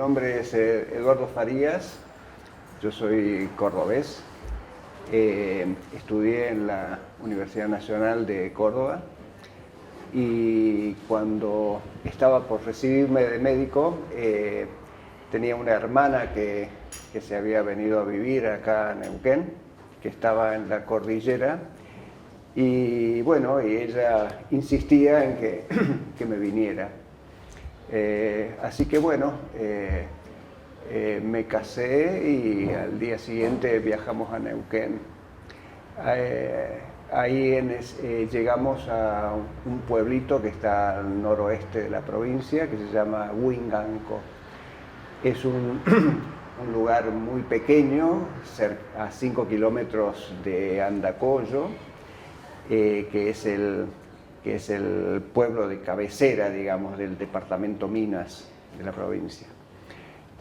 nombre es Eduardo Farías, yo soy cordobés, estudié en la Universidad Nacional de Córdoba y cuando estaba por recibirme de médico tenía una hermana que se había venido a vivir acá a Neuquén, que estaba en la cordillera y bueno, y ella insistía en que me viniera. Así que bueno, me casé y al día siguiente viajamos a Neuquén. Ahí llegamos a un pueblito que está al noroeste de la provincia, que se llama Huinganco. Es un lugar muy pequeño, a 5 kilómetros de Andacollo, que es el pueblo de cabecera, digamos, del departamento Minas de la provincia.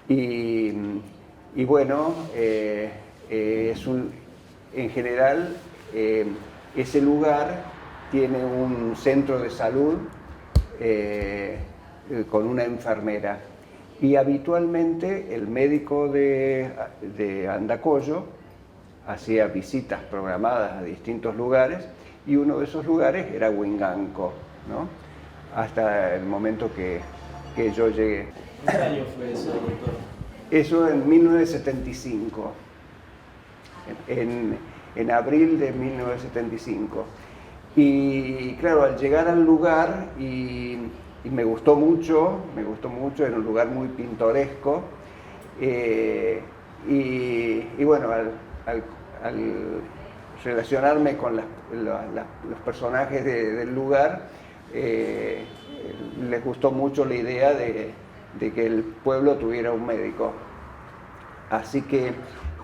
Y bueno, en general, ese lugar tiene un centro de salud con una enfermera. Y habitualmente el médico de Andacollo hacía visitas programadas a distintos lugares y uno de esos lugares era Huinganco, ¿no? Hasta el momento que yo llegué. ¿Qué año fue eso, doctor? Eso en 1975, en abril de 1975. Y claro, al llegar al lugar, y me gustó mucho, era un lugar muy pintoresco, y bueno, al relacionarme con los personajes del lugar, les gustó mucho la idea de que el pueblo tuviera un médico. Así que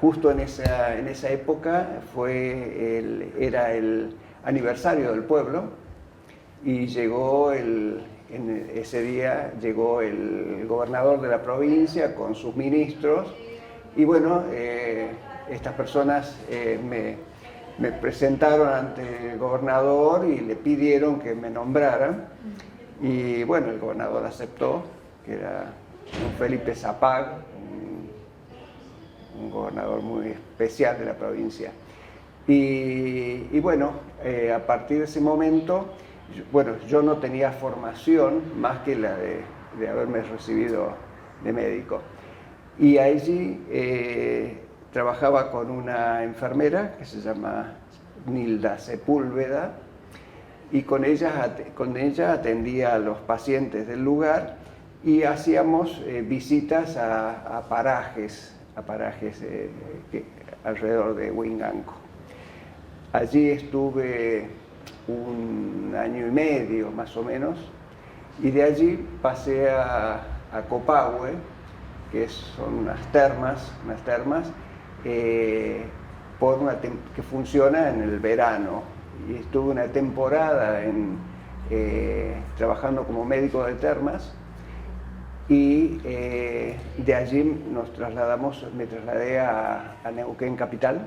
justo en esa época era el aniversario del pueblo y ese día llegó el gobernador de la provincia con sus ministros y bueno, estas personas me presentaron ante el gobernador y le pidieron que me nombraran y bueno, el gobernador aceptó, que era don Felipe Zapag, un gobernador muy especial de la provincia. Y bueno, a partir de ese momento, yo no tenía formación más que la de haberme recibido de médico. Y allí trabajaba con una enfermera que se llama Nilda Sepúlveda y con ella atendía a los pacientes del lugar y hacíamos visitas a parajes alrededor de Huinganco. Allí estuve un año y medio más o menos y de allí pasé a Copahue, que son unas termas que funciona en el verano y estuve una temporada trabajando como médico de termas y de allí me trasladé a Neuquén Capital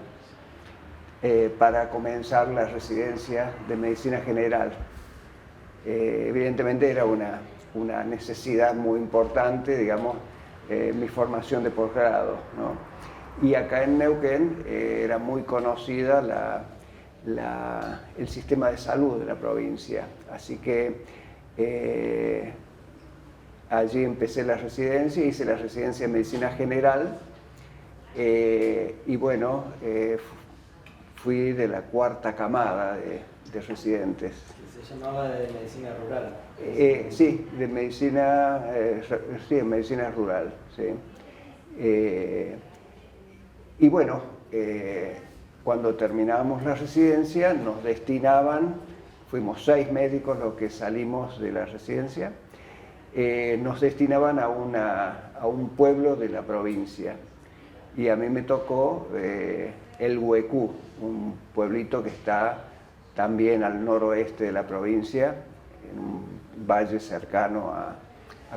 para comenzar la residencia de medicina general. Evidentemente era una necesidad muy importante, digamos, mi formación de posgrado, ¿no? Y acá en Neuquén era muy conocida el sistema de salud de la provincia, así que allí empecé la residencia, hice la residencia en medicina general y bueno, fui de la cuarta camada de residentes. ¿Se llamaba de medicina rural? Sí, en medicina rural, sí. Y bueno, cuando terminábamos la residencia nos destinaban, fuimos 6 médicos los que salimos de la residencia, nos destinaban a un pueblo de la provincia y a mí me tocó el Huecú, un pueblito que está también al noroeste de la provincia, en un valle cercano a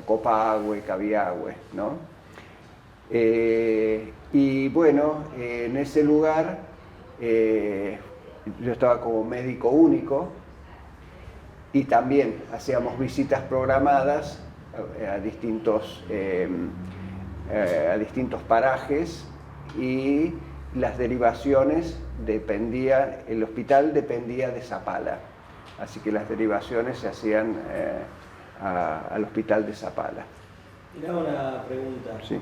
Copahue, Cabiahue, ¿no? Y bueno, en ese lugar yo estaba como médico único y también hacíamos visitas programadas a distintos a distintos parajes, y las derivaciones el hospital dependía de Zapala, así que las derivaciones se hacían al hospital de Zapala. Mirá, una pregunta. Sí.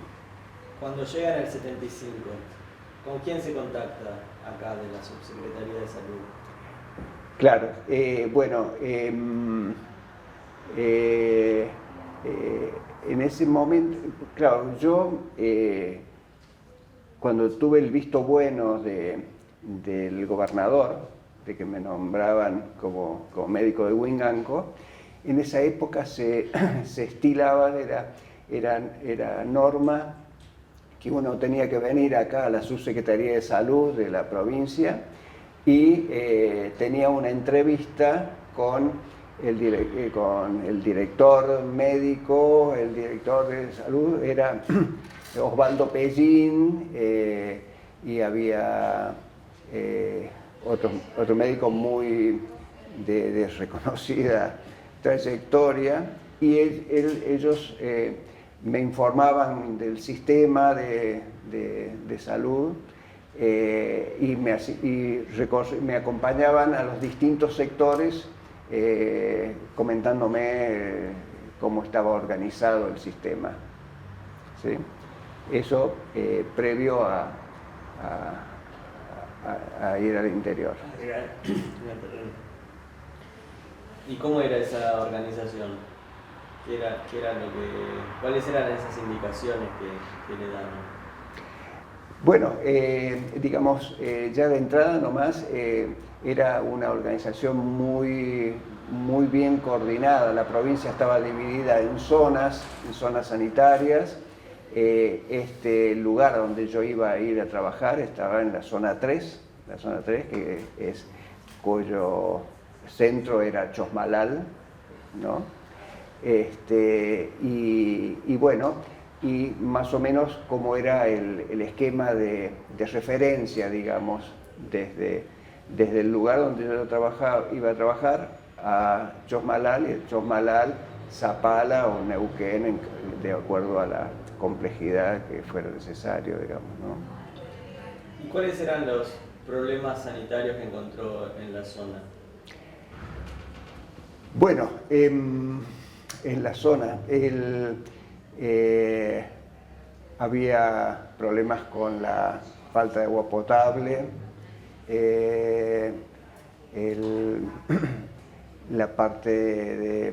Cuando llegan al 75, ¿con quién se contacta acá de la Subsecretaría de Salud? Claro, bueno, en ese momento, claro, yo cuando tuve el visto bueno del gobernador, de que me nombraban como médico de Winganco, en esa época se estilaba, era norma que uno tenía que venir acá a la Subsecretaría de Salud de la provincia y tenía una entrevista con el director médico, el director de salud, era Osvaldo Pellín, y había otro médico muy de reconocida trayectoria, y ellos me informaban del sistema de salud, y me acompañaban a los distintos sectores comentándome cómo estaba organizado el sistema. ¿Sí? Eso previo a ir al interior. ¿Y cómo era esa organización? ¿Cuáles eran esas indicaciones que le daban? Bueno, digamos, ya de entrada nomás era una organización muy bien coordinada. La provincia estaba dividida en zonas sanitarias. Este lugar donde yo iba a ir a trabajar estaba en la zona 3, que es, cuyo centro era Chosmalal, ¿no? Y bueno, y más o menos cómo era el esquema de referencia, digamos, desde el lugar donde yo iba a trabajar a Chosmalal, y de Chosmalal, Zapala o Neuquén, de acuerdo a la complejidad que fuera necesario, digamos, ¿no? ¿Y cuáles eran los problemas sanitarios que encontró en la zona? Bueno, en la zona había problemas con la falta de agua potable, la parte de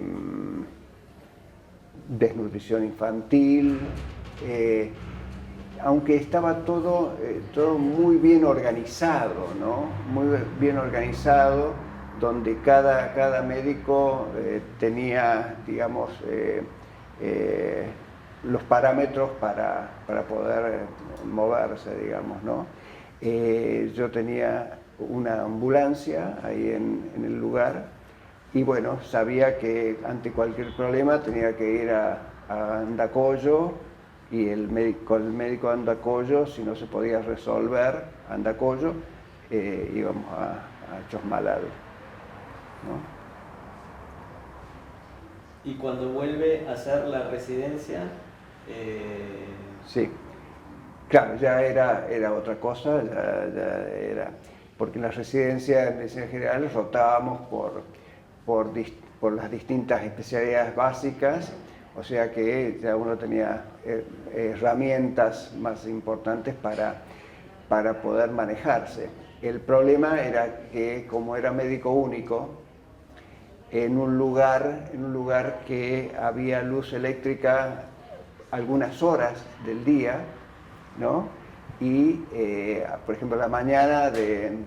desnutrición infantil, aunque estaba todo muy bien organizado, ¿no? Muy bien organizado, donde cada médico tenía, digamos, los parámetros para poder moverse, digamos, ¿no? Yo tenía una ambulancia ahí en el lugar, y bueno, sabía que ante cualquier problema tenía que ir a Andacollo, y con el médico de Andacollo, si no se podía resolver Andacollo, íbamos a Chosmalal, ¿no? ¿Y cuando vuelve a hacer la residencia? Sí, claro, ya era otra cosa, ya era, porque en la residencia de medicina general rotábamos por las distintas especialidades básicas, o sea que ya uno tenía herramientas más importantes para poder manejarse. El problema era que, como era médico único, en un lugar que había luz eléctrica algunas horas del día, ¿no? Y, por ejemplo, a la mañana de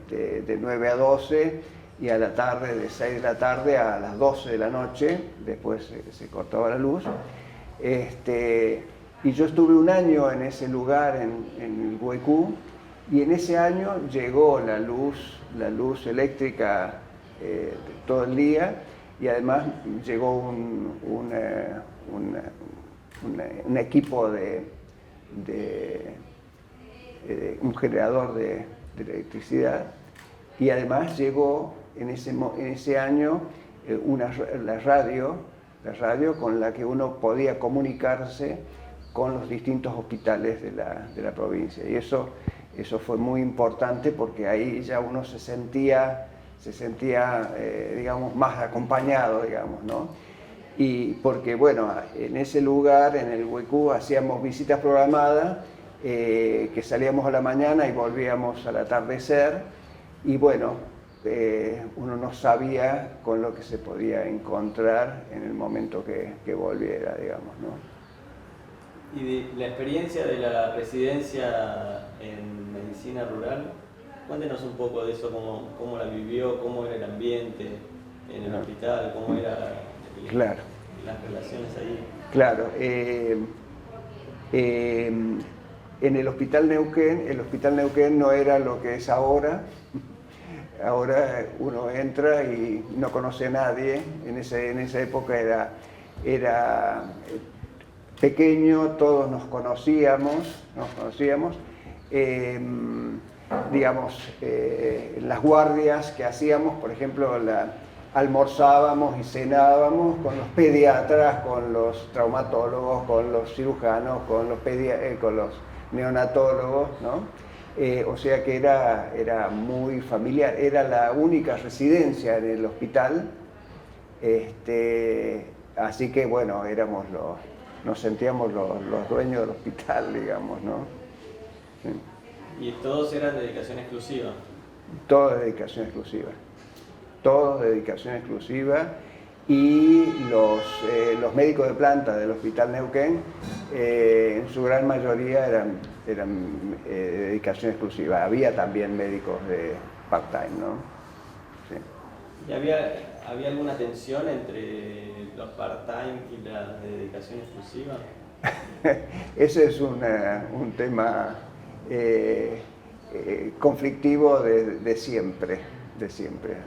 9 a 12, y a la tarde de 6 de la tarde a las 12 de la noche, después se cortaba la luz. Y yo estuve un año en ese lugar, en el Guaycú, y en ese año llegó la luz eléctrica todo el día, y además llegó un equipo un generador de electricidad, y además llegó en ese año la radio con la que uno podía comunicarse con los distintos hospitales de la provincia. Y eso fue muy importante porque ahí ya uno se sentía digamos, más acompañado, digamos, ¿no? Y porque, bueno, en ese lugar, en el Huecú, hacíamos visitas programadas, que salíamos a la mañana y volvíamos al atardecer, y bueno, uno no sabía con lo que se podía encontrar en el momento que volviera, digamos, ¿no? Y de la experiencia de la residencia en medicina rural, cuéntenos un poco de eso, cómo la vivió, cómo era el ambiente en el hospital, cómo eran Claro. las relaciones ahí. Claro. En el Hospital Neuquén no era lo que es ahora. Ahora uno entra y no conoce a nadie. En esa época era pequeño, todos nos conocíamos. Digamos, las guardias que hacíamos, por ejemplo, almorzábamos y cenábamos con los pediatras, con los traumatólogos, con los cirujanos, con los neonatólogos, ¿no? O sea que era muy familiar, era la única residencia en el hospital, así que bueno, nos sentíamos los dueños del hospital, digamos, ¿no? Sí. ¿Y todos eran dedicación exclusiva? Todo dedicación exclusiva. Todo dedicación exclusiva. Y los médicos de planta del Hospital Neuquén, en su gran mayoría eran dedicación exclusiva. Había también médicos de part-time, ¿no? Sí. ¿Y había alguna tensión entre los part-time y la dedicación exclusiva? Ese es un tema conflictivo de siempre,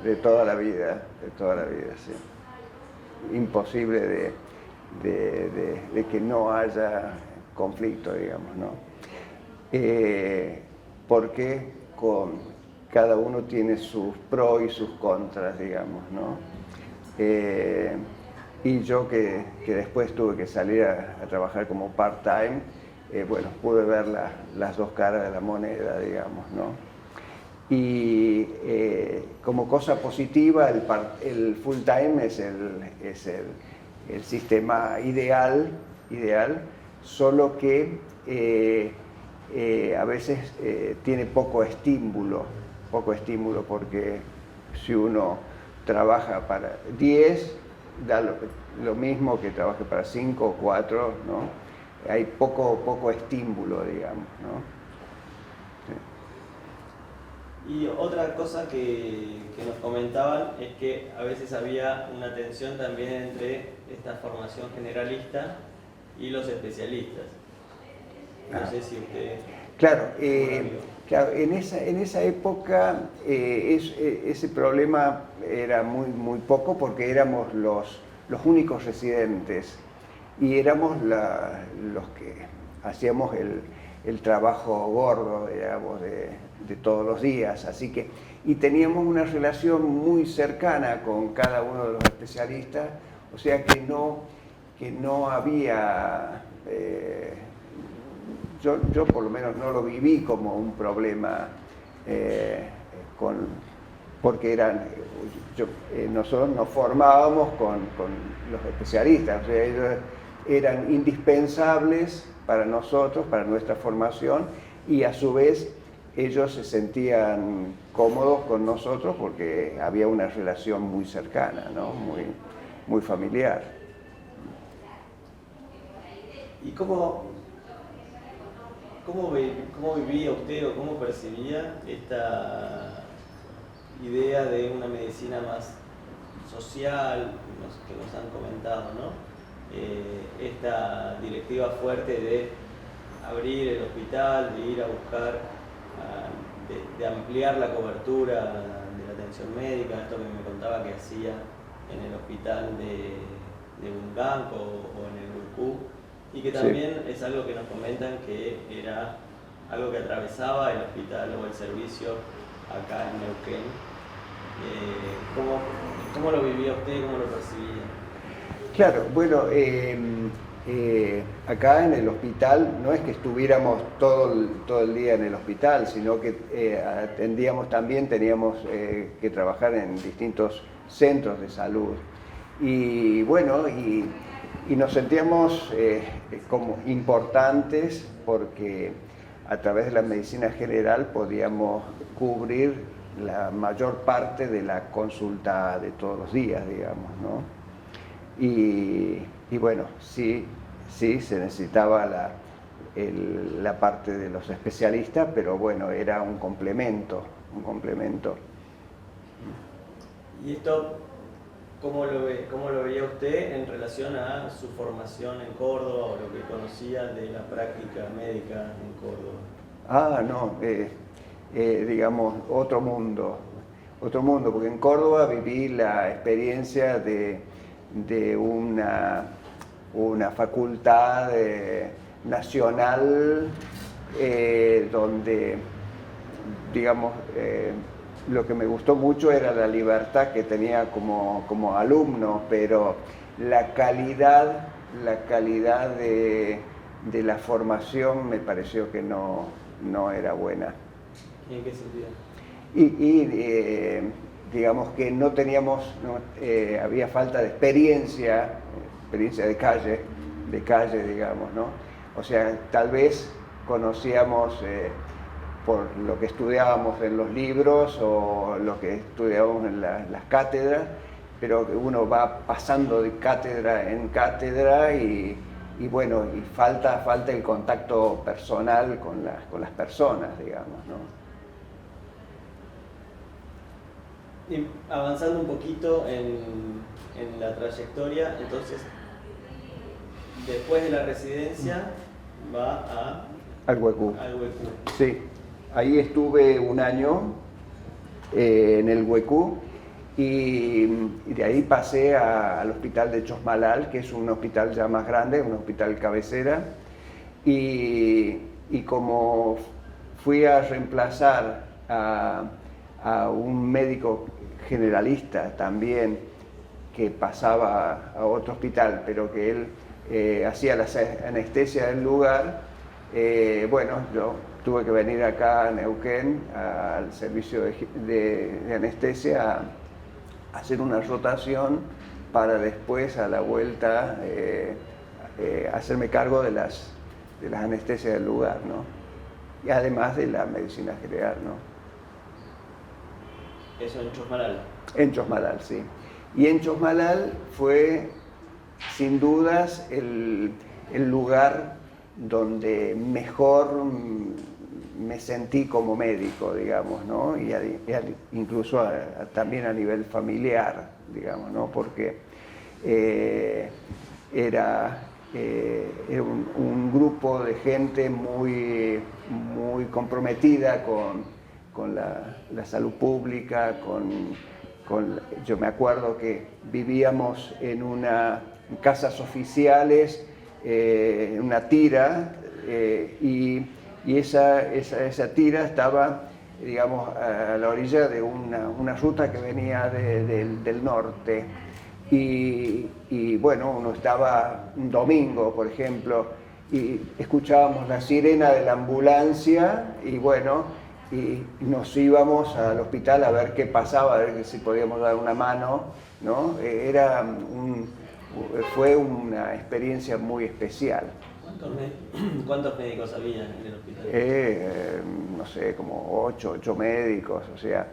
de toda la vida, sí. Imposible de que no haya conflicto, digamos, ¿no? Porque cada uno tiene sus pros y sus contras, digamos, ¿no? Y yo que después tuve que salir a trabajar como part-time, bueno, pude ver las dos caras de la moneda, digamos, ¿no? Y como cosa positiva, el full-time es el sistema ideal, solo que a veces tiene poco estímulo, porque si uno trabaja para 10, da lo mismo que trabaje para 5 o 4, ¿no? Hay poco estímulo, digamos, ¿no? Y otra cosa que nos comentaban es que a veces había una tensión también entre esta formación generalista y los especialistas. No sé si usted... Claro, en esa época ese problema era muy poco porque éramos los únicos residentes y éramos los que hacíamos el trabajo gordo, digamos, de todos los días, y teníamos una relación muy cercana con cada uno de los especialistas, o sea que no había, yo por lo menos no lo viví como un problema, porque nosotros nos formábamos con los especialistas, o sea, ellos eran indispensables para nosotros, para nuestra formación, y a su vez ellos se sentían cómodos con nosotros porque había una relación muy cercana, ¿no? muy familiar. ¿Y cómo vivía usted o cómo percibía esta idea de una medicina más social, que nos han comentado, ¿no? Esta directiva fuerte de abrir el hospital, de ir a buscar, de ampliar la cobertura de la atención médica, esto que me contaba que hacía en el hospital de Bunganco o en el Huecú, y que también sí, es algo que nos comentan que era algo que atravesaba el hospital o el servicio acá en Neuquén. ¿Cómo lo vivía usted? ¿Cómo lo percibía? Claro, bueno, acá en el hospital no es que estuviéramos todo el día en el hospital, sino que atendíamos también, teníamos que trabajar en distintos centros de salud. Y bueno, y nos sentíamos como importantes porque a través de la medicina general podíamos cubrir la mayor parte de la consulta de todos los días, digamos, ¿no? Y bueno, sí se necesitaba la parte de los especialistas, pero bueno, era un complemento. ¿Y esto cómo lo veía usted en relación a su formación en Córdoba o lo que conocía de la práctica médica en Córdoba? Ah, no, digamos, otro mundo, porque en Córdoba viví la experiencia de una facultad nacional donde, digamos, lo que me gustó mucho era la libertad que tenía como alumno, pero la calidad de la formación me pareció que no era buena. ¿Y en qué sentido? Digamos que no teníamos, había falta de experiencia de calle, digamos, ¿no? O sea, tal vez conocíamos por lo que estudiábamos en los libros o lo que estudiábamos en las cátedras, pero uno va pasando de cátedra en cátedra y bueno, y falta el contacto personal con las personas, digamos, ¿no? Y avanzando un poquito en la trayectoria, entonces, después de la residencia, va al Huecú. Al Huecú. Sí, ahí estuve un año en el Huecú y de ahí pasé al hospital de Chosmalal, que es un hospital ya más grande, un hospital cabecera, y como fui a reemplazar a un médico generalista también que pasaba a otro hospital, pero que él hacía la anestesia del lugar, bueno, yo tuve que venir acá a Neuquén al servicio de anestesia a hacer una rotación para después a la vuelta hacerme cargo de las anestesias del lugar, ¿no? Y además de la medicina general, ¿no? ¿Eso en Chosmalal? En Chosmalal, sí. Y en Chosmalal fue, sin dudas, el lugar donde mejor me sentí como médico, digamos, ¿no? Y incluso también a nivel familiar, digamos, ¿no? Porque era un grupo de gente muy comprometida con la salud pública, yo me acuerdo que vivíamos en casas oficiales, en una tira, y esa tira estaba, digamos, a la orilla de una ruta que venía del norte. Y bueno, uno estaba un domingo, por ejemplo, y escuchábamos la sirena de la ambulancia y bueno, y nos íbamos al hospital a ver qué pasaba, a ver si podíamos dar una mano, ¿no? Fue una experiencia muy especial. ¿Cuántos médicos había en el hospital? No sé, como 8 médicos, o sea,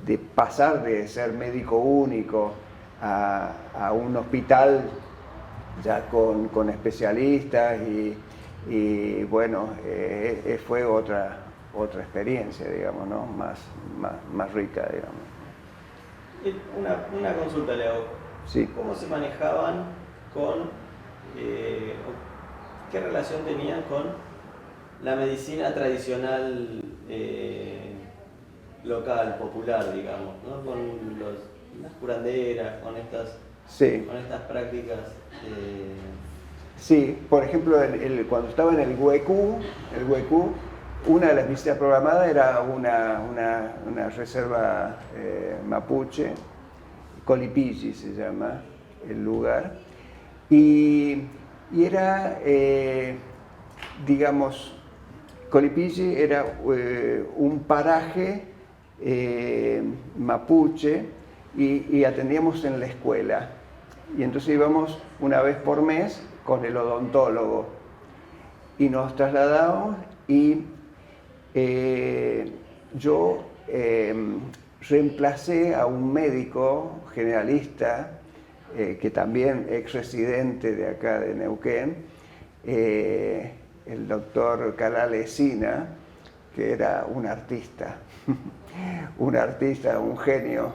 de pasar de ser médico único a un hospital ya con especialistas y bueno, fue otra experiencia, digamos, ¿no? Más rica, digamos. Una consulta le hago. Sí. ¿Cómo se manejaban qué relación tenían con la medicina tradicional local, popular, digamos, ¿no? Con las curanderas, con estas prácticas? Sí, por ejemplo, cuando estaba en el Huecú, una de las visitas programadas era una reserva mapuche, Colipilli se llama el lugar, y y era, digamos, Colipilli era un paraje mapuche y atendíamos en la escuela. Y entonces íbamos una vez por mes con el odontólogo y nos trasladábamos y yo reemplacé a un médico generalista que también ex residente de acá de Neuquén, el doctor Calalesina, que era un artista, un artista, un genio,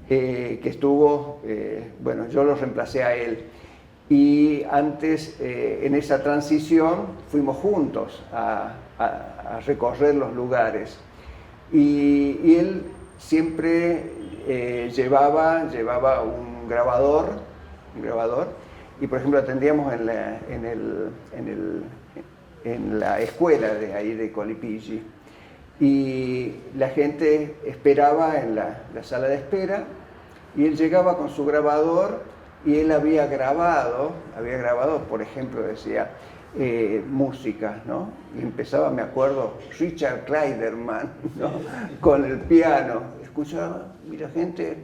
que estuvo, bueno, yo lo reemplacé a él. Y antes, en esa transición, fuimos juntos a recorrer los lugares. Y él siempre llevaba un grabador, y por ejemplo atendíamos en la escuela de ahí de Colipilli. Y la gente esperaba en la sala de espera, y él llegaba con su grabador, y él había grabado, por ejemplo, decía, música, ¿no? Y empezaba, me acuerdo, Richard Clayderman, ¿no? Con el piano. Escuchaba y la gente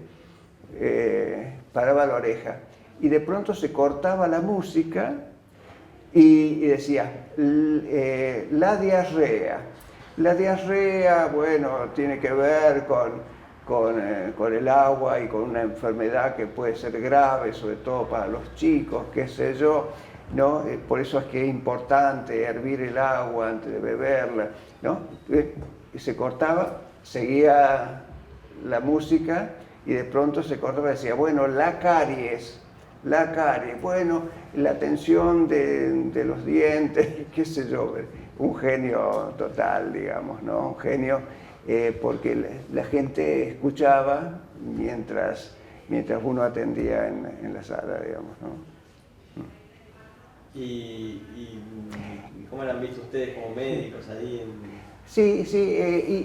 paraba la oreja. Y de pronto se cortaba la música y decía, la diarrea. La diarrea, bueno, tiene que ver con el agua y con una enfermedad que puede ser grave, sobre todo para los chicos, qué sé yo, ¿no? Por eso es que es importante hervir el agua antes de beberla, ¿no? Y se cortaba, seguía la música y de pronto se cortaba y decía, bueno, la caries, bueno, la tensión de los dientes, qué sé yo, un genio total, digamos, ¿no? Un genio, porque la gente escuchaba mientras uno atendía en la sala, digamos, ¿no? ¿Y cómo lo han visto ustedes como médicos ahí? Sí,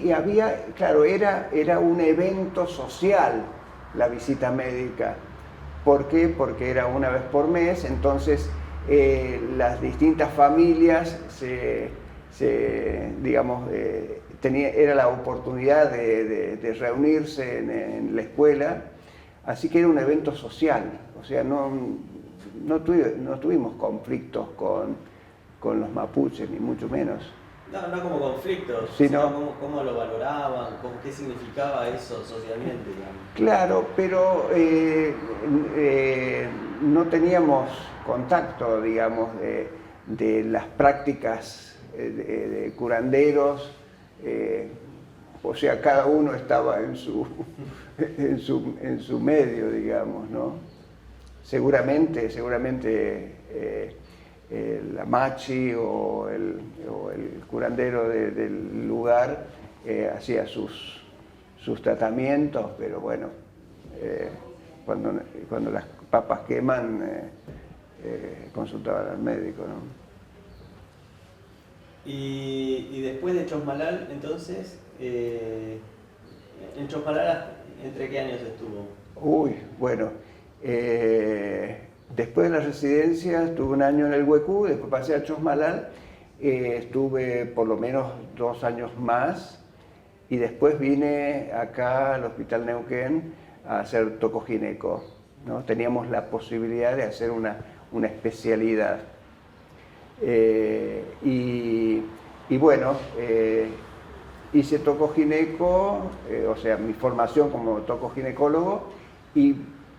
y había, claro, era un evento social la visita médica. ¿Por qué? Porque era una vez por mes, entonces las distintas familias digamos, era la oportunidad de reunirse en la escuela, así que era un evento social, o sea, no tuvimos conflictos con los mapuches, ni mucho menos. No como conflictos, sino cómo lo valoraban, qué significaba eso socialmente, digamos. Claro, pero no teníamos contacto, digamos, de las prácticas de curanderos, o sea, cada uno estaba en su medio, digamos, ¿no? Seguramente la machi o el curandero del lugar hacía sus tratamientos, pero bueno, cuando las papas queman, consultaban al médico, ¿no? Y después de Chosmalal, entonces, en Chosmalal, ¿entre qué años estuvo? Uy, bueno, después de la residencia estuve un año en el Huecú, después pasé a Chosmalal, estuve por lo menos 2 años más, y después vine acá al Hospital Neuquén a hacer tocogineco, ¿no? Teníamos la posibilidad de hacer una especialidad. Y bueno, hice tocogineco, o sea, mi formación como tocoginecólogo, y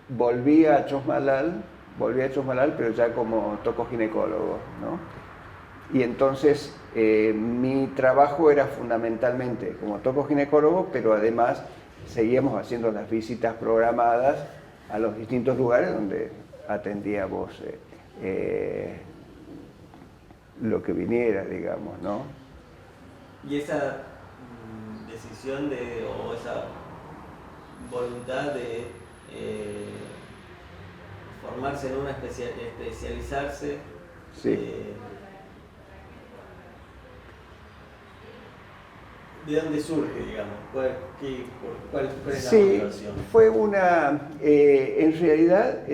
volví a Chosmalal, pero ya como tocoginecólogo, ¿no? Y entonces mi trabajo era fundamentalmente como tocoginecólogo, pero además seguíamos haciendo las visitas programadas a los distintos lugares donde atendíamos lo que viniera, digamos, ¿no? Y esa decisión o esa voluntad de formarse en una especializarse, sí. ¿De dónde surge, digamos? ¿Cuál es la Sí, motivación? fue una, en realidad,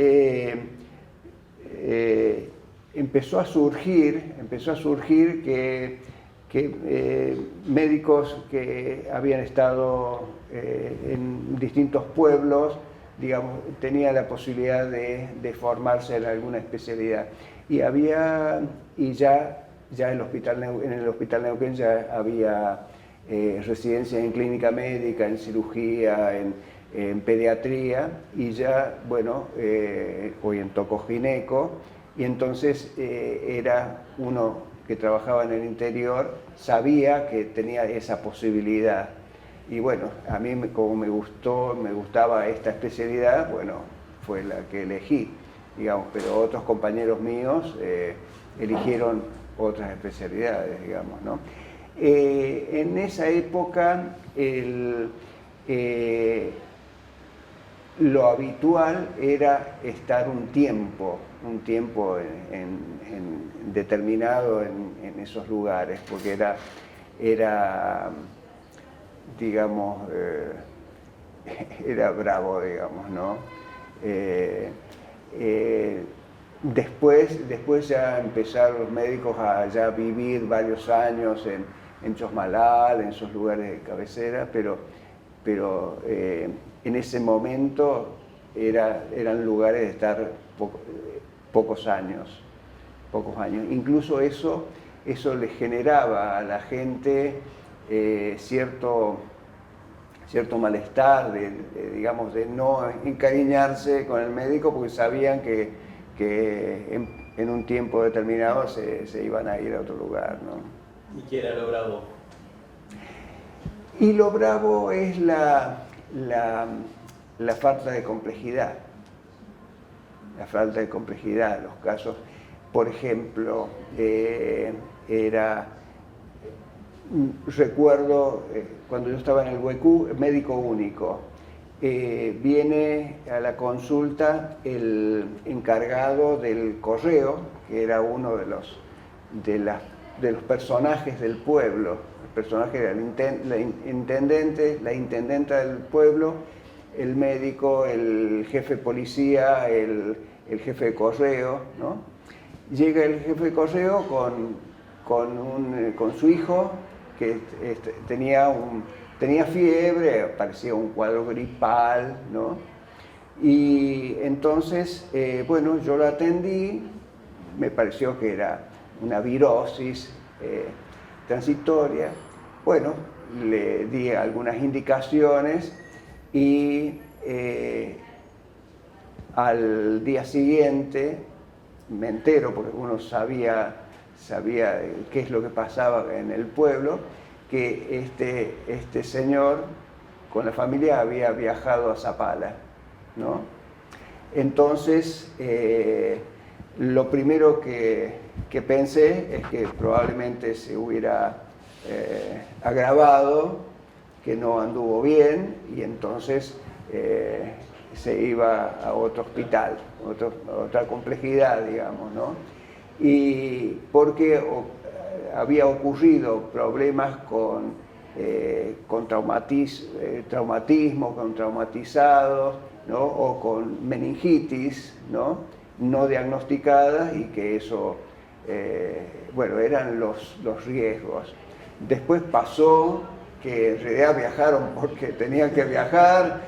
empezó a surgir que médicos que habían estado en distintos pueblos, digamos, tenían la posibilidad de formarse en alguna especialidad. Y ya en el Hospital Neuquén ya había residencia en clínica médica, en cirugía, en pediatría, y ya, bueno, hoy en tocogineco, y entonces era uno que trabajaba en el interior, sabía que tenía esa posibilidad. Y bueno, a mí como me gustaba esta especialidad, bueno, fue la que elegí, digamos, pero otros compañeros míos eligieron otras especialidades, digamos, ¿no? En esa época lo habitual era estar un tiempo determinado en esos lugares, porque era digamos, era bravo, digamos, ¿no? Después ya empezaron los médicos a ya vivir varios años en Chosmalal, en esos lugares de cabecera, pero en ese momento eran lugares de estar pocos años. Incluso eso les generaba a la gente cierto malestar, digamos, de no encariñarse con el médico, porque sabían que en un tiempo determinado se iban a ir a otro lugar, ¿no? ¿Y qué era lo bravo? Y lo bravo es la falta de complejidad. La falta de complejidad, los casos, por ejemplo, recuerdo cuando yo estaba en el huecú, médico único, viene a la consulta el encargado del correo, que era uno de los personajes del pueblo. El personaje era la intendenta del pueblo, el médico, el jefe de policía, el jefe de correo, ¿no? Llega el jefe de correo con su hijo, que tenía fiebre, parecía un cuadro gripal, ¿no? Y entonces, bueno, yo lo atendí, me pareció que era una virosis transitoria. Bueno, le di algunas indicaciones y al día siguiente me entero, porque uno sabía qué es lo que pasaba en el pueblo, que este señor con la familia había viajado a Zapala, ¿no? Entonces, lo primero que pensé es que probablemente se hubiera agravado, que no anduvo bien, y entonces se iba a otro hospital, otra complejidad, digamos, ¿no? Y porque había ocurrido problemas con traumatismo, con traumatizados, ¿no? O con meningitis, no diagnosticadas, y que eso, bueno, eran los riesgos. Después pasó que en realidad viajaron porque tenían que viajar.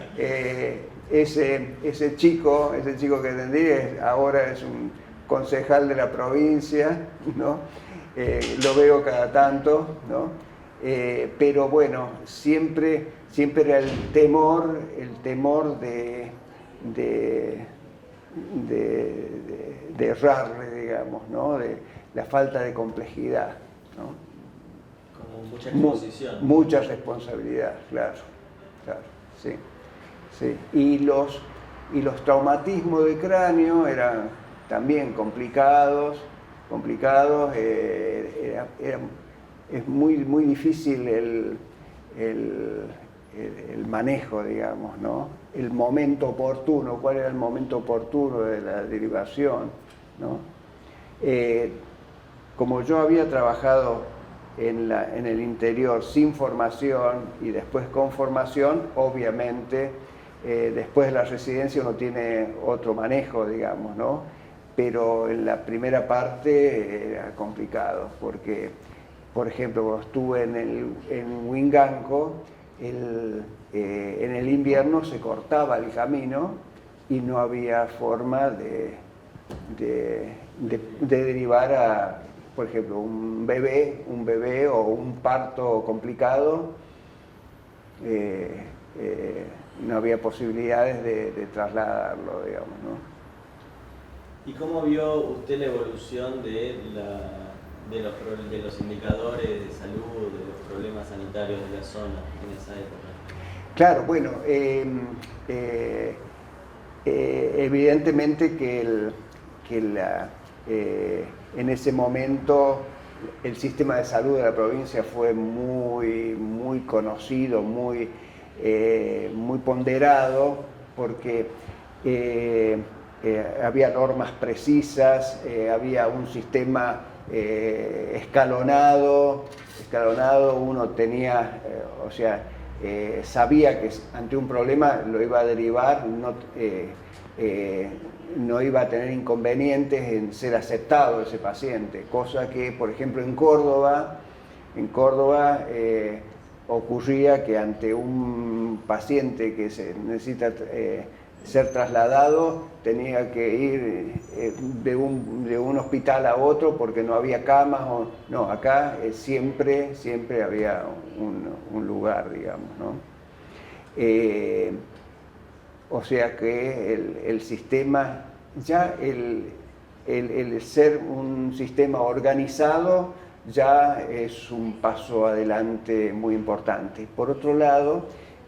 Ese chico que atendí ahora es un concejal de la provincia, ¿no? Lo veo cada tanto, ¿no? Pero bueno, siempre era el temor de errarle, digamos, ¿no? De la falta de complejidad, ¿no? Como mucha exposición. Mucha responsabilidad, claro, sí. Y los traumatismos de cráneo eran también complicados. Es muy difícil el manejo, digamos, ¿no? El momento oportuno, ¿cuál era el momento oportuno de la derivación, ¿no? Como yo había trabajado en el interior sin formación y después con formación, obviamente después de la residencia uno tiene otro manejo, digamos, ¿no? pero en la primera parte era complicado, porque, por ejemplo, cuando estuve en Huinganco, en el invierno se cortaba el camino y no había forma de derivar a, por ejemplo, un bebé o un parto complicado. No había posibilidades de trasladarlo, digamos, ¿no? ¿Y cómo vio usted la evolución de los indicadores de salud, de los problemas sanitarios de la zona en esa época? Claro, bueno, evidentemente en ese momento el sistema de salud de la provincia fue muy conocido, muy ponderado, porque había normas precisas, había un sistema escalonado, uno tenía, sabía que ante un problema lo iba a derivar, no iba a tener inconvenientes en ser aceptado ese paciente, cosa que, por ejemplo, en Córdoba ocurría que ante un paciente que necesita ser trasladado, tenía que ir de un hospital a otro porque no había camas. No, acá siempre había un lugar, digamos, ¿no? O sea que el sistema, ya el ser un sistema organizado ya es un paso adelante muy importante. Por otro lado,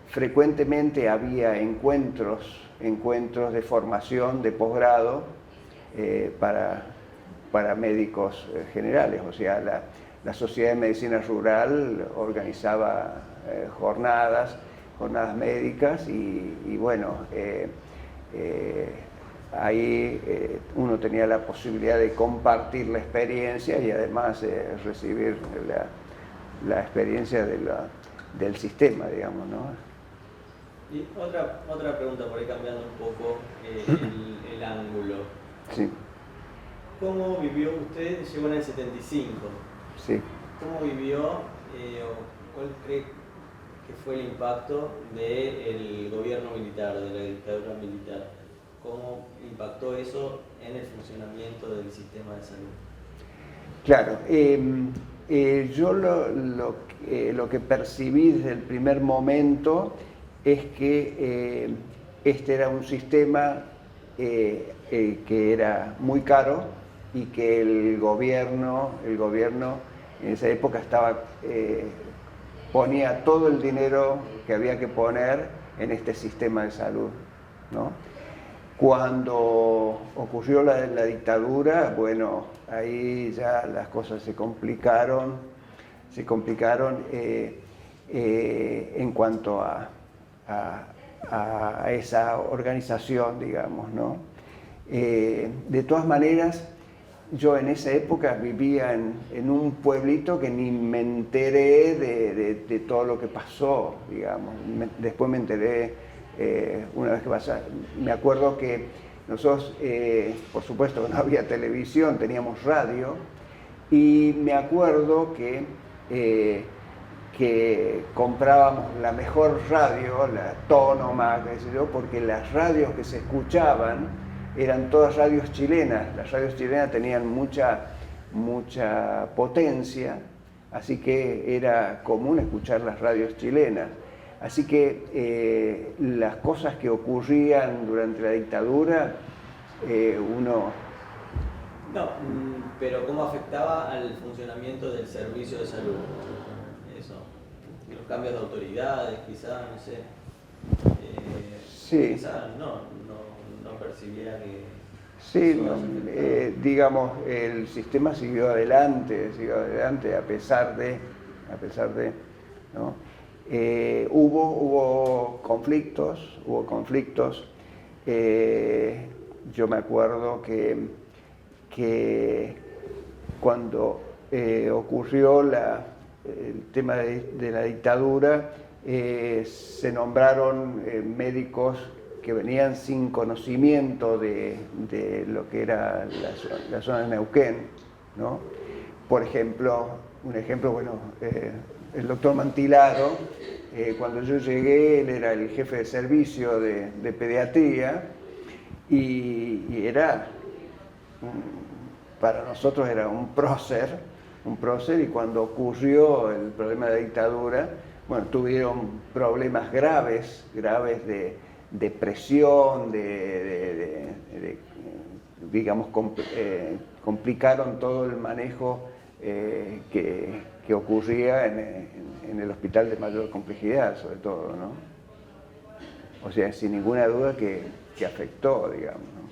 frecuentemente había encuentros de formación de posgrado para médicos generales. O sea, la Sociedad de Medicina Rural organizaba jornadas médicas y bueno, ahí uno tenía la posibilidad de compartir la experiencia y además recibir la experiencia del sistema, digamos, ¿no? Y otra pregunta, por ahí cambiando un poco el ángulo. Sí. ¿Cómo vivió usted? Llegó en el 75. Sí. ¿Cómo vivió o cuál cree que fue el impacto del gobierno militar, de la dictadura militar? ¿Cómo impactó eso en el funcionamiento del sistema de salud? Claro, yo lo que percibí desde el primer momento es que este era un sistema que era muy caro y que el gobierno en esa época ponía todo el dinero que había que poner en este sistema de salud, ¿no? Cuando ocurrió la dictadura, bueno, ahí ya las cosas se complicaron en cuanto a esa organización, digamos, ¿no? De todas maneras, yo en esa época vivía en un pueblito que ni me enteré de todo lo que pasó, digamos. Después me enteré una vez que pasó. Me acuerdo que nosotros, por supuesto, no había televisión, teníamos radio, y me acuerdo que comprábamos la mejor radio, la Tónoma, qué sé yo, porque las radios que se escuchaban eran todas radios chilenas. Las radios chilenas tenían mucha potencia, así que era común escuchar las radios chilenas. Así que las cosas que ocurrían durante la dictadura, uno... No, pero ¿cómo afectaba al funcionamiento del servicio de salud? Eso, los cambios de autoridades, quizás, no sé. Sí. Quizás no percibiera que... Sí, digamos, el sistema siguió adelante a pesar de, ¿no? Hubo conflictos. Yo me acuerdo que cuando ocurrió el tema de la dictadura, se nombraron médicos que venían sin conocimiento de lo que era la zona de Neuquén, ¿no? Por ejemplo, el doctor Mantilaro, cuando yo llegué, él era el jefe de servicio de pediatría y era, para nosotros era un prócer, y cuando ocurrió el problema de la dictadura, bueno, tuvieron problemas graves de depresión, digamos, complicaron todo el manejo que ocurría en el hospital de mayor complejidad, sobre todo, ¿no? O sea, sin ninguna duda que afectó, digamos, ¿no?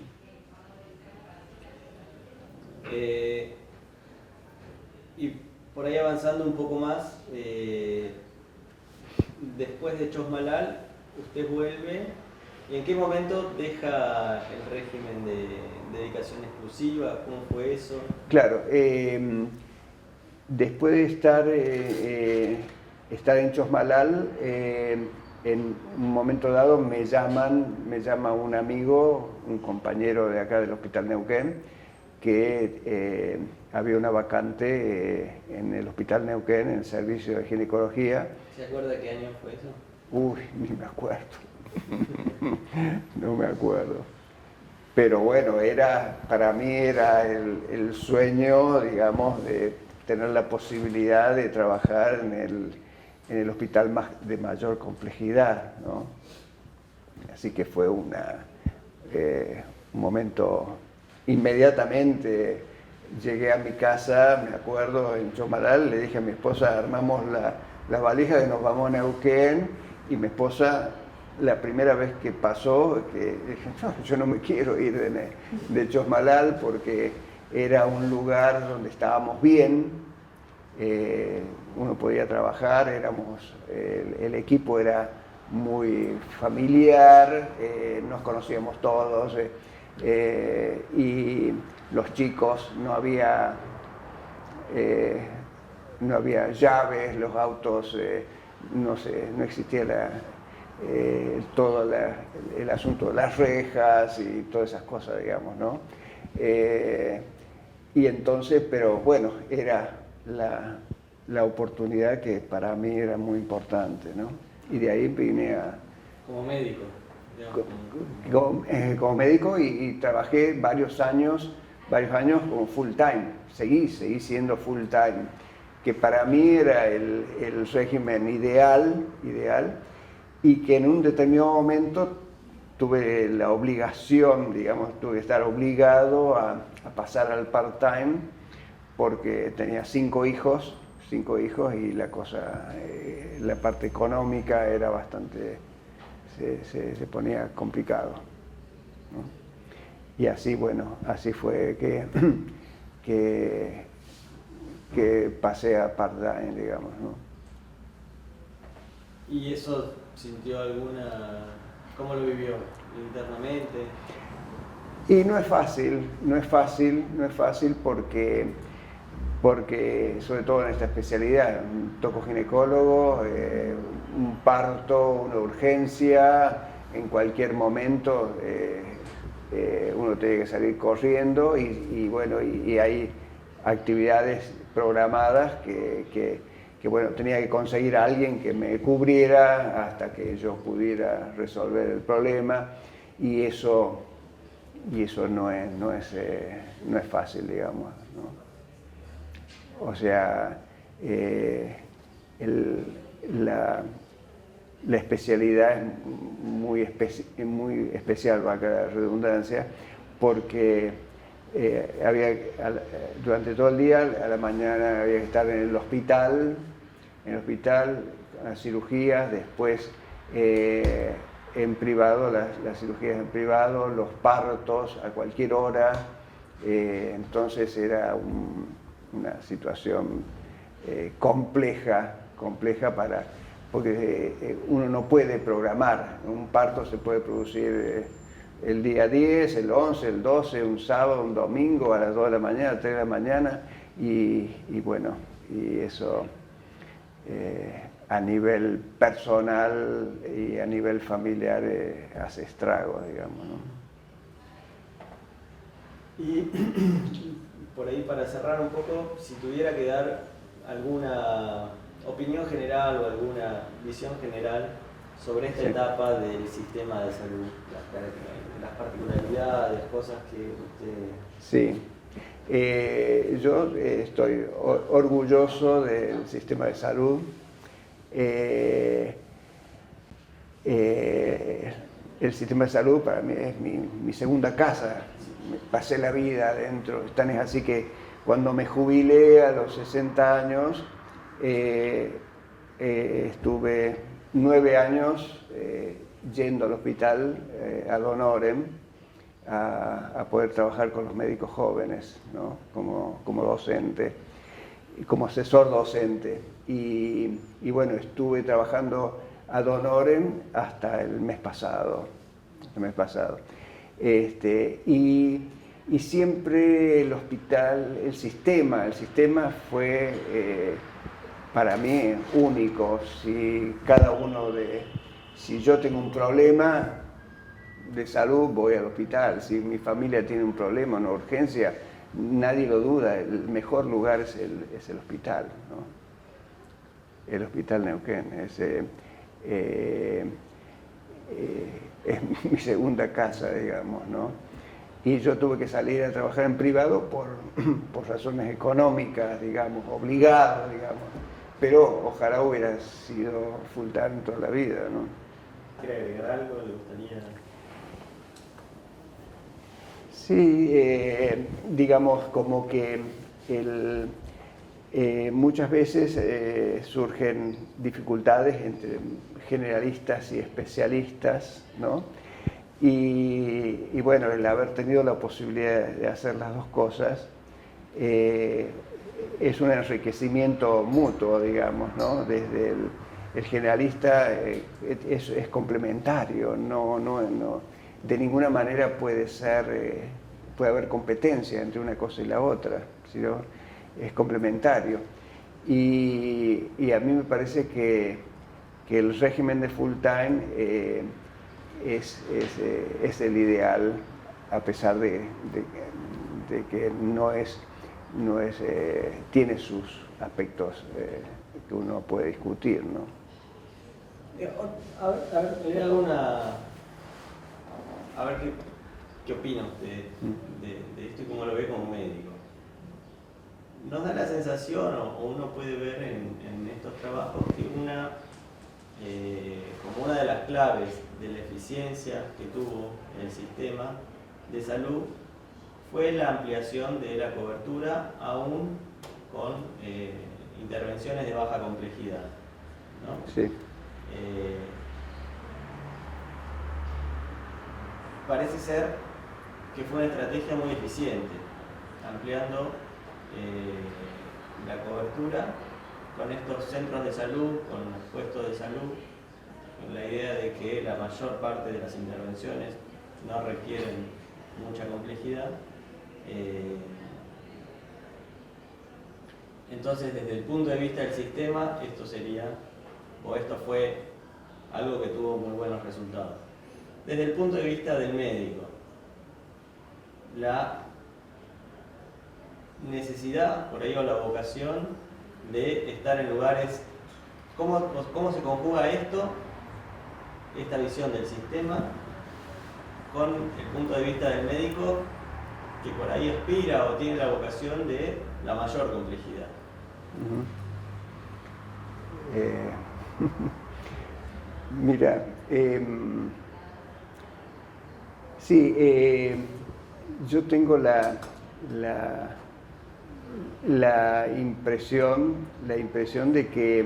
Y por ahí avanzando un poco más, después de Chosmalal, usted vuelve, ¿y en qué momento deja el régimen de dedicación exclusiva? ¿Cómo fue eso? Claro, después de estar en Chosmalal, en un momento dado me llama un amigo, un compañero de acá del Hospital Neuquén, que había una vacante en el Hospital Neuquén, en el servicio de ginecología. ¿Se acuerda qué año fue eso? Uy, ni me acuerdo. No me acuerdo. Pero bueno, para mí era el sueño, digamos, de tener la posibilidad de trabajar en el hospital de mayor complejidad, ¿no? Así que fue un momento. Inmediatamente llegué a mi casa, me acuerdo, en Chosmalal, le dije a mi esposa, armamos las valijas y nos vamos a Neuquén, y mi esposa, la primera vez que pasó, que dije, no, yo no me quiero ir de Chosmalal porque era un lugar donde estábamos bien, uno podía trabajar, el equipo era muy familiar, nos conocíamos todos, y los chicos no había llaves, los autos, no existía todo el asunto de las rejas y todas esas cosas, digamos, ¿no? Y entonces, pero bueno, era la oportunidad que para mí era muy importante, ¿no? Y de ahí vine como médico. Como médico y trabajé varios años como full time, seguí siendo full time, que para mí era el régimen ideal, y que en un determinado momento tuve la obligación, digamos, tuve que estar obligado a pasar al part time porque tenía 5 hijos y la cosa, la parte económica era bastante, se ponía complicado, ¿no? Y así, bueno, así fue que pasé a part-time, digamos, ¿no? ¿Y eso sintió cómo lo vivió internamente? Y no es fácil porque sobre todo en esta especialidad, un tocoginecólogo, un parto, una urgencia, en cualquier momento uno tiene que salir corriendo y bueno, y hay actividades programadas que bueno, tenía que conseguir a alguien que me cubriera hasta que yo pudiera resolver el problema, y eso no es fácil, digamos, ¿no? O sea, la especialidad es muy especial, valga la redundancia, porque durante todo el día, a la mañana había que estar en el hospital, las cirugías, después en privado, las cirugías en privado, los partos a cualquier hora, entonces era una situación compleja porque uno no puede programar. Un parto se puede producir el día 10, el 11, el 12, un sábado, un domingo, a las 2 de la mañana, 3 de la mañana, y bueno, y eso a nivel personal y a nivel familiar hace estragos, digamos, ¿no? Y por ahí, para cerrar un poco, si tuviera que dar alguna opinión general o alguna visión general sobre esta etapa del sistema de salud, las particularidades, cosas que usted... Sí, yo estoy orgulloso del sistema de salud. El sistema de salud para mí es mi segunda casa. Pasé la vida adentro. Tan es así que cuando me jubilé a los 60 años, estuve 9 años yendo al hospital ad honorem a poder trabajar con los médicos jóvenes, ¿no? como docente, como asesor docente. Y bueno, estuve trabajando ad honorem hasta el mes pasado. Y siempre el hospital, el sistema fue para mí único. Si yo tengo un problema de salud, voy al hospital. Si mi familia tiene un problema, una urgencia, nadie lo duda, el mejor lugar es el hospital, ¿no? El Hospital Neuquén es mi segunda casa, digamos, ¿no? Y yo tuve que salir a trabajar en privado por razones económicas, digamos, obligado, digamos. Pero ojalá hubiera sido full time toda la vida, ¿no? ¿Quiere agregar algo? ¿Le gustaría...? Sí, digamos, como que muchas veces surgen dificultades entre generalistas y especialistas, ¿no? Y bueno, el haber tenido la posibilidad de hacer las dos cosas es un enriquecimiento mutuo, digamos, ¿no? Desde el generalista es complementario, no, de ninguna manera puede haber competencia entre una cosa y la otra, sino es complementario. Y a mí me parece que el régimen de full time es el ideal, a pesar de que tiene sus aspectos que uno puede discutir, ¿no? A ver qué opina usted de esto y cómo lo ve como médico. Nos da la sensación, o uno puede ver en estos trabajos, que como una de las claves de la eficiencia que tuvo el sistema de salud fue la ampliación de la cobertura, aún con intervenciones de baja complejidad, ¿no? Sí. Parece ser que fue una estrategia muy eficiente, ampliando la cobertura con estos centros de salud, con los puestos de salud, con la idea de que la mayor parte de las intervenciones no requieren mucha complejidad. Entonces, desde el punto de vista del sistema, esto fue algo que tuvo muy buenos resultados. Desde el punto de vista del médico, la necesidad, por ahí, o la vocación de estar en lugares, ¿cómo se conjuga esta visión del sistema, con el punto de vista del médico, que por ahí aspira o tiene la vocación de la mayor complejidad? Mira, sí, yo tengo la impresión de que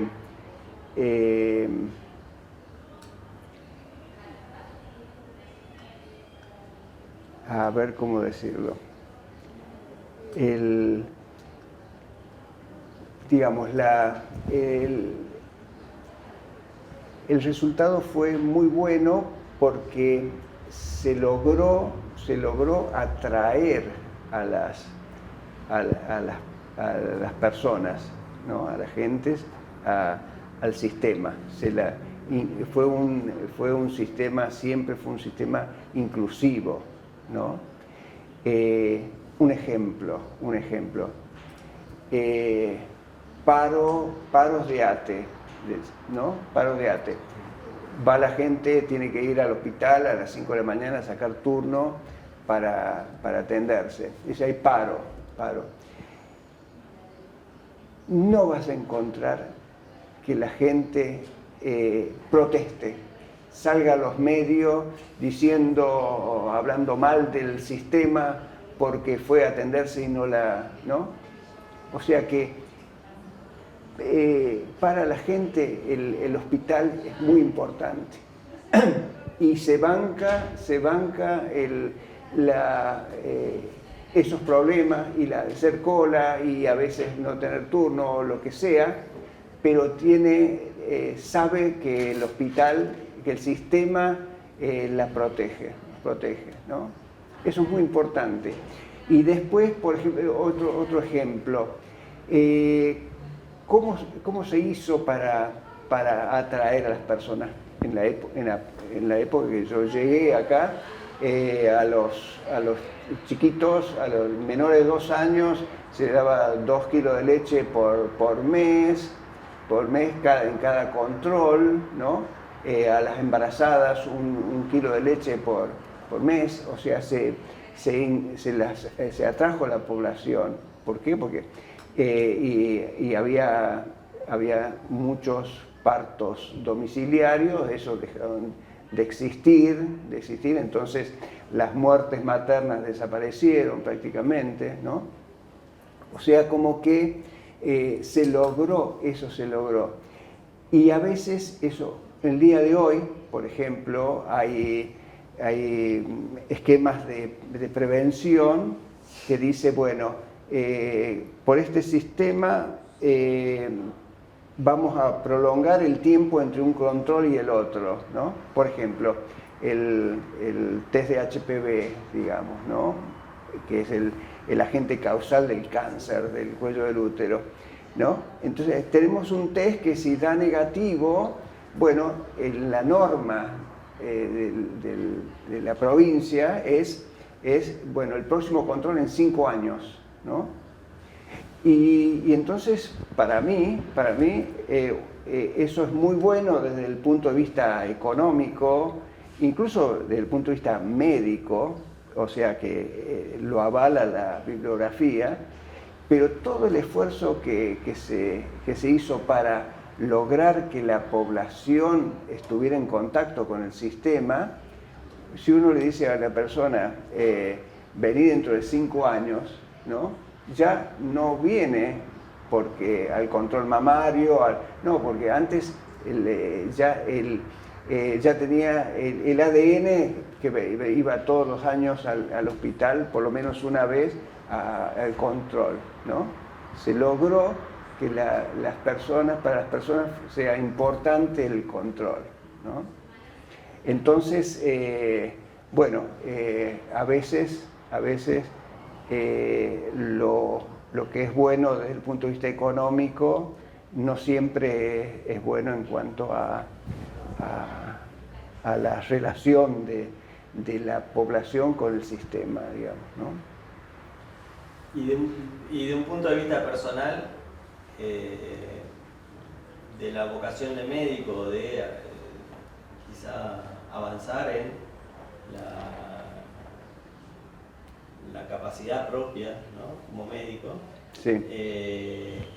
a ver cómo decirlo, digamos, el resultado fue muy bueno porque se logró atraer a las personas, ¿no? A las gentes, a al sistema. Fue un sistema, siempre fue un sistema inclusivo, ¿no? Un ejemplo. Paros de ATE, ¿no? Paros de ATE. Va la gente, tiene que ir al hospital a las 5 de la mañana a sacar turno para atenderse. Dice, hay paro. No vas a encontrar que la gente proteste, salga a los medios hablando mal del sistema porque fue a atenderse y ¿no? O sea que para la gente el hospital es muy importante y se banca esos problemas y la de hacer cola y a veces no tener turno o lo que sea, pero sabe que el hospital, que el sistema la protege, ¿no? Eso es muy importante. Y después, por ejemplo, otro ejemplo, ¿cómo se hizo para atraer a las personas en la época que yo llegué acá? A los chiquitos, a los menores de 2 años, se daba 2 kilos de leche por mes en cada control, ¿no? A las embarazadas 1 kilo de leche por mes, o sea, se atrajo a la población. ¿Por qué? Porque había muchos partos domiciliarios, eso dejaron de existir, entonces las muertes maternas desaparecieron prácticamente, ¿no? O sea, como que se logró. Y a veces eso, el día de hoy, por ejemplo, hay esquemas de prevención que dice, bueno, por este sistema vamos a prolongar el tiempo entre un control y el otro, ¿no? Por ejemplo, el test de HPV, digamos, ¿no? Que es el agente causal del cáncer del cuello del útero, ¿no? Entonces tenemos un test que si da negativo, bueno, la norma de la provincia es, bueno, el próximo control en 5 años, ¿no? Y entonces, para mí eso es muy bueno desde el punto de vista económico, incluso desde el punto de vista médico, o sea que lo avala la bibliografía, pero todo el esfuerzo que se hizo para lograr que la población estuviera en contacto con el sistema, si uno le dice a la persona, vení dentro de 5 años, ¿no? Ya no viene porque al control mamario, no, porque antes ya tenía el ADN que iba todos los años al hospital, por lo menos una vez, al control, ¿no? Se logró que para las personas sea importante el control, ¿no? Entonces, bueno, a veces lo que es bueno desde el punto de vista económico no siempre es bueno en cuanto a la relación de la población con el sistema, digamos, ¿no? Y de un punto de vista personal, de la vocación de médico, de quizá avanzar en la capacidad propia, ¿no? Como médico, sí.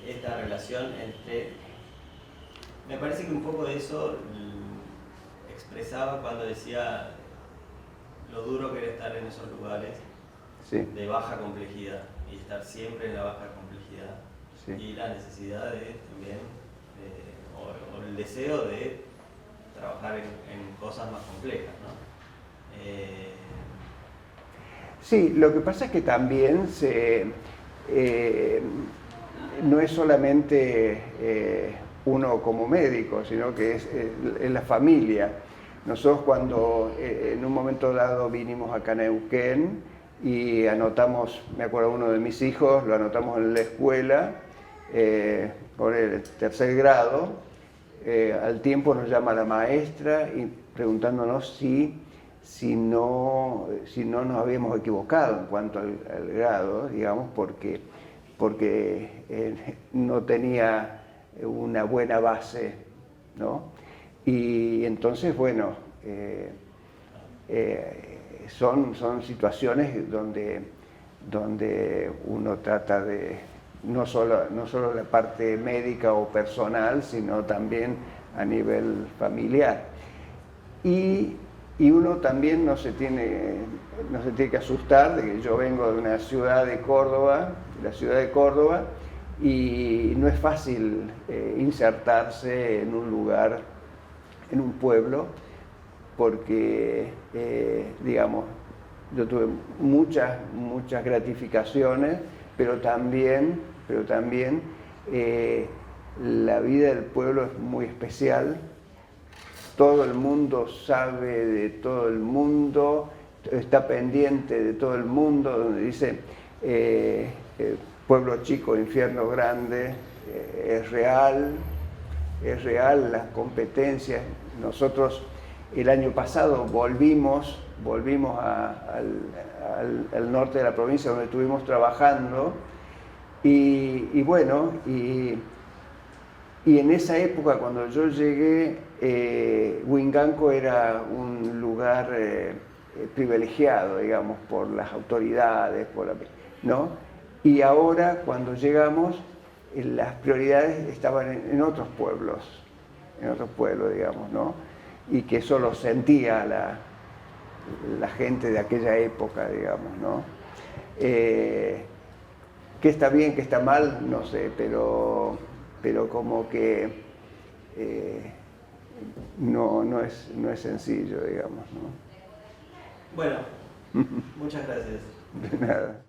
Esta relación me parece que un poco de eso expresaba cuando decía lo duro que era estar en esos lugares, sí, de baja complejidad y estar siempre en la baja complejidad, sí, y la necesidad de también o el deseo de trabajar en cosas más complejas, ¿no? Sí, lo que pasa es que también no es solamente uno como médico, sino que es la familia. Nosotros cuando en un momento dado vinimos acá a Neuquén y anotamos, me acuerdo uno de mis hijos, lo anotamos en la escuela por el 3er grado, al tiempo nos llama la maestra y preguntándonos si no nos habíamos equivocado en cuanto al grado, digamos, porque no tenía una buena base, ¿no? Y entonces, bueno, son situaciones donde uno trata de, no solo la parte médica o personal, sino también a nivel familiar. Y uno también no se tiene que asustar de que yo vengo de una ciudad de Córdoba, y no es fácil insertarse en un lugar, en un pueblo, porque, digamos, yo tuve muchas gratificaciones, pero también la vida del pueblo es muy especial. Todo el mundo sabe de todo el mundo, está pendiente de todo el mundo, donde dice pueblo chico, infierno grande, es real las competencias. Nosotros el año pasado volvimos al norte de la provincia donde estuvimos trabajando y bueno, y en esa época cuando yo llegué, Huinganco era un lugar privilegiado, digamos, por las autoridades, ¿no? Y ahora cuando llegamos, las prioridades estaban en otros pueblos, digamos, ¿no? Y que eso lo sentía la gente de aquella época, digamos, ¿no? ¿Qué está bien, qué está mal? No sé, pero como que no es sencillo, digamos, ¿no? Bueno, muchas gracias. De nada.